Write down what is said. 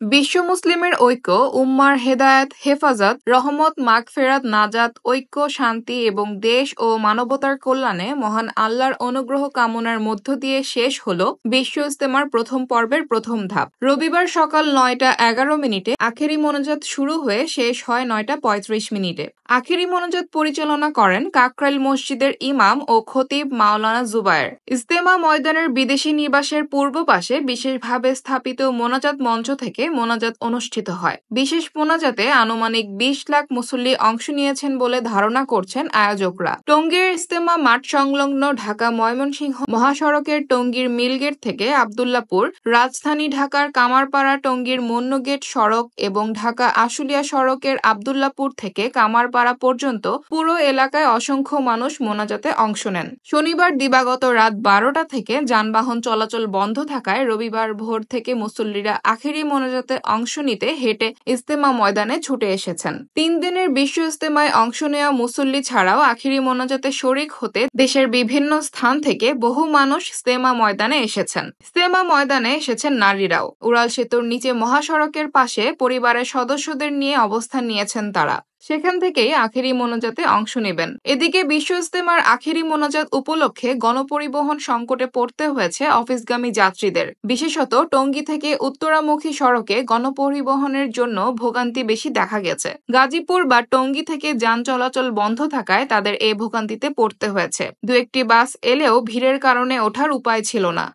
বিশ্ব মুসলিমের ঐক্য, উম্মার হেদায়েত, হেফাজত, রহমত, মাগফেরাত, নাজাত, ঐক্য, শান্তি এবং দেশ ও মানবতার কল্যাণে মহান আল্লাহর অনুগ্রহ কামনার মধ্য দিয়ে শেষ হল বিশ্ব ইজতেমার প্রথম পর্বের প্রথম ধাপ। রবিবার সকাল ৯টা ১১ আখেরি মোনাজাত শুরু হয়ে শেষ হয় ৯টা ৩৫। আখেরি মোনাজাত পরিচালনা করেন কাকরাইল মসজিদের ইমাম ও খতিব মাওলানা জুবায়ের। ইজতেমা ময়দানের বিদেশি নিবাসের পূর্ব পাশে বিশেষভাবে স্থাপিত মোনাজাত মঞ্চ থেকে মোনাজাত অনুষ্ঠিত হয়। বিশেষ মোনাজাতে আনুমানিক ২০ লাখ মুসল্লি অংশ নিয়েছেন বলে ধারণা করছেন আয়োজকরা। টঙ্গীর ইজতেমা মাঠ সংলগ্ন ঢাকা ময়মনসিংহ মহাসড়কের টঙ্গীর মিলগেট থেকে আব্দুল্লাহপুর, রাজধানী ঢাকার কামারপাড়া টঙ্গীর মন্নগেট সড়ক এবং ঢাকা আশুলিয়া সড়কের আব্দুল্লাহপুর থেকে কামারপাড়া পর্যন্ত পুরো এলাকায় অসংখ্য মানুষ মোনাজাতে অংশ নেন। শনিবার দিবাগত রাত ১২টা থেকে যানবাহন চলাচল বন্ধ থাকায় রবিবার ভোর থেকে মুসল্লিরা আখেরি মোনাজাতে অংশ নিতে হেঁটে ইজতেমা ময়দানে ছুটে এসেছেন। ৩ দিনের বিশ্ব ইজতেমায় অংশ নেওয়া মুসল্লি ছাড়াও আখেরি মোনাজাতে শরিক হতে দেশের বিভিন্ন স্থান থেকে বহু মানুষ ইজতেমা ময়দানে এসেছেন। ইজতেমা ময়দানে এসেছেন নারীরাও। উড়াল সেতুর নিচে মহাসড়কের পাশে পরিবারের সদস্যদের নিয়ে অবস্থান নিয়েছেন তারা। সেখান থেকেই আখেরি মোনাজাতে অংশ নেবেন। এদিকে বিশ্ব ইজতেমার আখেরি মোনাজাত উপলক্ষে গণপরিবহন সংকটে পড়তে হয়েছে অফিসগামী যাত্রীদের। বিশেষত টঙ্গী থেকে উত্তরামুখী সড়কে গণপরিবহনের জন্য ভোগান্তি বেশি দেখা গেছে। গাজীপুর বা টঙ্গী থেকে যান চলাচল বন্ধ থাকায় তাদের এই ভোগান্তিতে পড়তে হয়েছে। দু একটি বাস এলেও ভিড়ের কারণে ওঠার উপায় ছিল না।